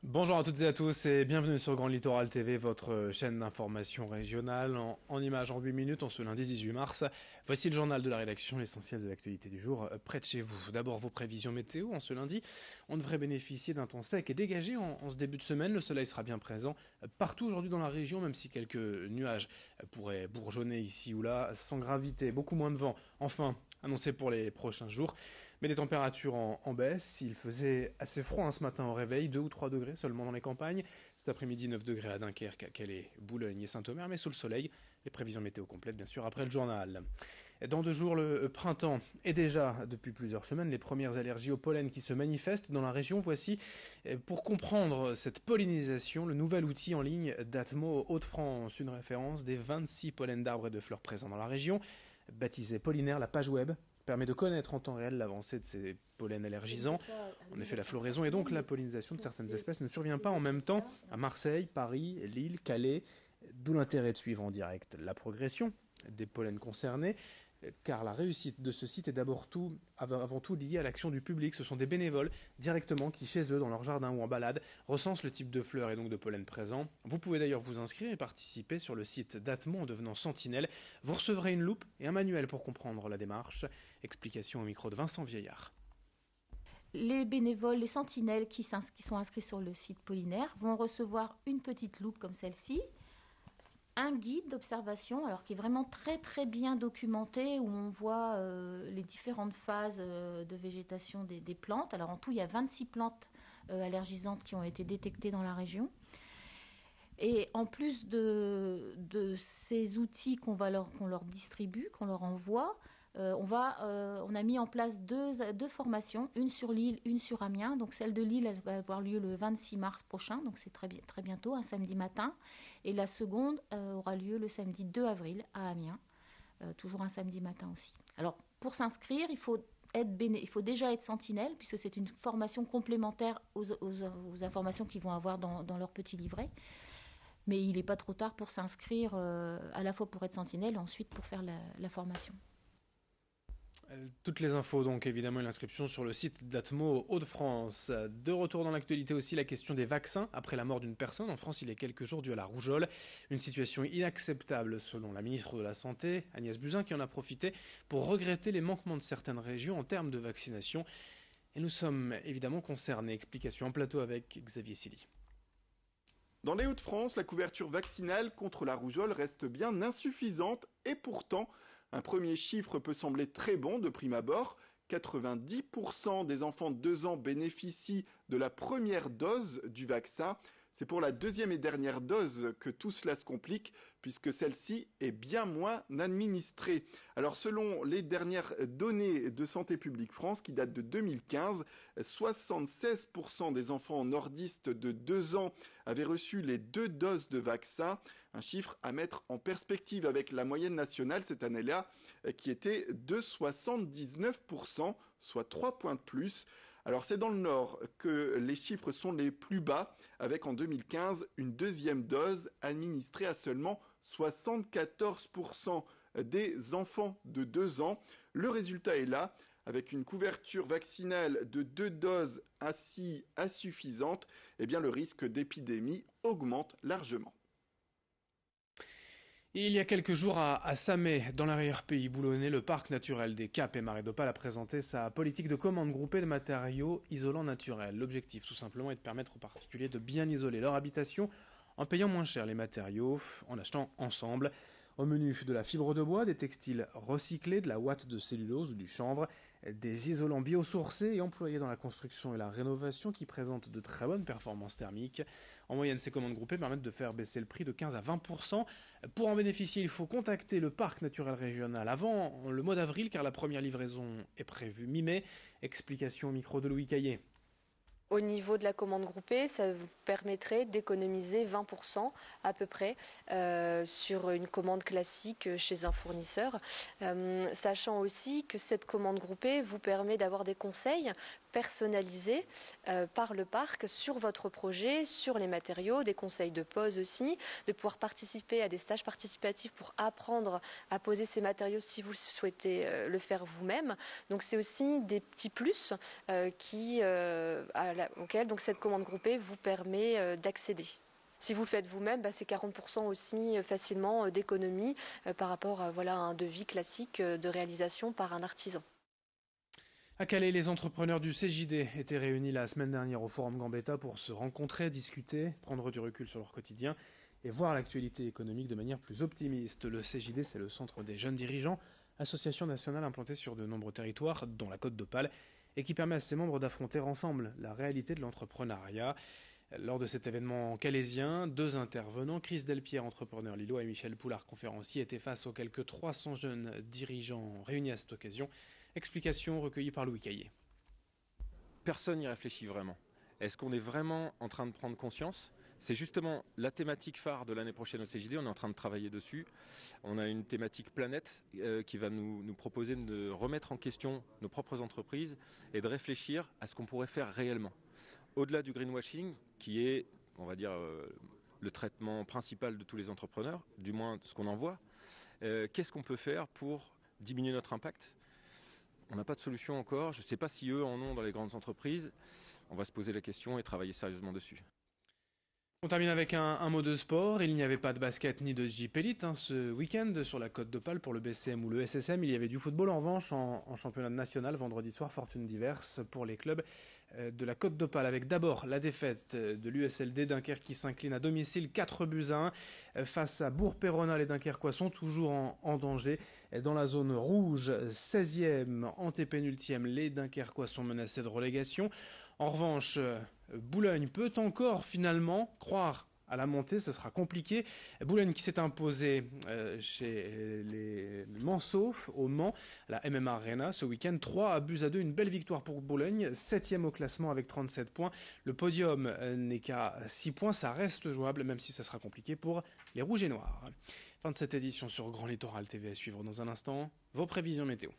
Bonjour à toutes et à tous et bienvenue sur Grand Littoral TV, votre chaîne d'information régionale en images en 8 minutes en ce lundi 18 mars. Voici le journal de la rédaction, l'essentiel de l'actualité du jour près de chez vous. D'abord vos prévisions météo en ce lundi. On devrait bénéficier d'un temps sec et dégagé en ce début de semaine. Le soleil sera bien présent partout aujourd'hui dans la région, même si quelques nuages pourraient bourgeonner ici ou là sans gravité, beaucoup moins de vent. Enfin, annoncé pour les prochains jours. Mais les températures en baisse, il faisait assez froid ce matin au réveil, 2 ou 3 degrés seulement dans les campagnes. Cet après-midi, 9 degrés à Dunkerque, à Calais, Boulogne et Saint-Omer, mais sous le soleil. Les prévisions météo complètes, bien sûr, après le journal. Dans 2 jours, le printemps est déjà, depuis plusieurs semaines, les premières allergies au pollen qui se manifestent dans la région. Voici, pour comprendre cette pollinisation, le nouvel outil en ligne d'Atmo Hauts-de-France, une référence des 26 pollens d'arbres et de fleurs présents dans la région. Baptisée Pollinaire, la page web permet de connaître en temps réel l'avancée de ces pollens allergisants. En effet, la floraison et donc la pollinisation de certaines espèces ne survient pas en même temps à Marseille, Paris, Lille, Calais, d'où l'intérêt de suivre en direct la progression des pollens concernés, car la réussite de ce site est avant tout liée à l'action du public. Ce sont des bénévoles directement qui, chez eux, dans leur jardin ou en balade, recensent le type de fleurs et donc de pollen présent. Vous pouvez d'ailleurs vous inscrire et participer sur le site d'Atmo en devenant sentinelle. Vous recevrez une loupe et un manuel pour comprendre la démarche. Explication au micro de Vincent Vieillard. Les bénévoles, les sentinelles qui sont inscrits sur le site Pollinaire vont recevoir une petite loupe comme celle-ci, un guide d'observation, alors qui est vraiment très bien documenté, où on voit les différentes phases de végétation des plantes. Alors en tout, il y a 26 plantes allergisantes qui ont été détectées dans la région. Et en plus de ces outils qu'on leur distribue, qu'on leur envoie, on a mis en place deux formations, une sur Lille, une sur Amiens. Donc celle de Lille, elle va avoir lieu le 26 mars prochain, donc c'est très bientôt, un samedi matin. Et la seconde aura lieu le samedi 2 avril à Amiens, toujours un samedi matin aussi. Alors pour s'inscrire, il faut déjà être sentinelle, puisque c'est une formation complémentaire aux informations qu'ils vont avoir dans leur petit livret. Mais il n'est pas trop tard pour s'inscrire à la fois pour être sentinelle et ensuite pour faire la formation. Toutes les infos donc évidemment et l'inscription sur le site d'Atmo Hauts-de-France. De retour dans l'actualité aussi la question des vaccins après la mort d'une personne en France il y a quelques jours due à la rougeole. Une situation inacceptable selon la ministre de la Santé Agnès Buzyn qui en a profité pour regretter les manquements de certaines régions en termes de vaccination. Et nous sommes évidemment concernés. Explication en plateau avec Xavier Silly. Dans les Hauts-de-France, la couverture vaccinale contre la rougeole reste bien insuffisante et pourtant, un premier chiffre peut sembler très bon de prime abord. 90% des enfants de 2 ans bénéficient de la première dose du vaccin. C'est pour la deuxième et dernière dose que tout cela se complique, puisque celle-ci est bien moins administrée. Alors selon les dernières données de Santé publique France, qui datent de 2015, 76% des enfants nordistes de 2 ans avaient reçu les 2 doses de vaccin, un chiffre à mettre en perspective avec la moyenne nationale cette année-là, qui était de 79%, soit 3 points de plus. Alors c'est dans le Nord que les chiffres sont les plus bas, avec en 2015 une deuxième dose administrée à seulement 74% des enfants de 2 ans. Le résultat est là, avec une couverture vaccinale de 2 doses ainsi insuffisante, eh bien le risque d'épidémie augmente largement. Il y a quelques jours à Samé, dans l'arrière-pays boulonnais, le parc naturel des Caps et Marais d'Opale a présenté sa politique de commande groupée de matériaux isolants naturels. L'objectif tout simplement est de permettre aux particuliers de bien isoler leur habitation en payant moins cher les matériaux, en achetant ensemble. Au menu de la fibre de bois, des textiles recyclés, de la ouate de cellulose ou du chanvre, des isolants biosourcés et employés dans la construction et la rénovation qui présentent de très bonnes performances thermiques. En moyenne, ces commandes groupées permettent de faire baisser le prix de 15 à 20%. Pour en bénéficier, il faut contacter le parc naturel régional avant le mois d'avril car la première livraison est prévue mi-mai. Explication au micro de Louis Caillé. Au niveau de la commande groupée, ça vous permettrait d'économiser 20% à peu près sur une commande classique chez un fournisseur, sachant aussi que cette commande groupée vous permet d'avoir des conseils personnalisé par le parc sur votre projet, sur les matériaux, des conseils de pose aussi, de pouvoir participer à des stages participatifs pour apprendre à poser ces matériaux si vous souhaitez le faire vous-même. Donc c'est aussi des petits plus auxquels donc cette commande groupée vous permet d'accéder. Si vous le faites vous-même, c'est 40% aussi facilement d'économie par rapport à un devis classique de réalisation par un artisan. À Calais, les entrepreneurs du CJD étaient réunis la semaine dernière au Forum Gambetta pour se rencontrer, discuter, prendre du recul sur leur quotidien et voir l'actualité économique de manière plus optimiste. Le CJD, c'est le Centre des jeunes dirigeants, association nationale implantée sur de nombreux territoires, dont la Côte d'Opale, et qui permet à ses membres d'affronter ensemble la réalité de l'entrepreneuriat. Lors de cet événement calaisien, 2 intervenants, Chris Delpierre, entrepreneur lillois, et Michel Poulard, conférencier, étaient face aux quelques 300 jeunes dirigeants réunis à cette occasion. Explication recueillie par Louis Caillé. Personne n'y réfléchit vraiment. Est-ce qu'on est vraiment en train de prendre conscience ? C'est justement la thématique phare de l'année prochaine au CJD, on est en train de travailler dessus. On a une thématique planète qui va nous proposer de remettre en question nos propres entreprises et de réfléchir à ce qu'on pourrait faire réellement. Au-delà du greenwashing, qui est, on va dire, le traitement principal de tous les entrepreneurs, du moins ce qu'on en voit, qu'est-ce qu'on peut faire pour diminuer notre impact ? On n'a pas de solution encore, je ne sais pas si eux en ont dans les grandes entreprises. On va se poser la question et travailler sérieusement dessus. On termine avec un mot de sport. Il n'y avait pas de basket ni de JP Elite ce week-end sur la Côte d'Opale pour le BCM ou le SSM. Il y avait du football en revanche en championnat national vendredi soir, fortune diverse pour les clubs de la Côte d'Opale, avec d'abord la défaite de l'USLD Dunkerque qui s'incline à domicile 4-1 face à Bourg-Péronal. Les Dunkerquois sont toujours en danger. Dans la zone rouge, 16e, antépénultième, les Dunkerquois sont menacés de relégation. En revanche, Boulogne peut encore finalement croire à la montée, ce sera compliqué. Boulogne qui s'est imposé chez les Manceaux au Mans, la MMA Arena ce week-end, 3-2, une belle victoire pour Boulogne, 7e au classement avec 37 points. Le podium n'est qu'à 6 points, ça reste jouable même si ça sera compliqué pour les Rouges et Noirs. Fin de cette édition sur Grand Littoral TV, à suivre dans un instant vos prévisions météo.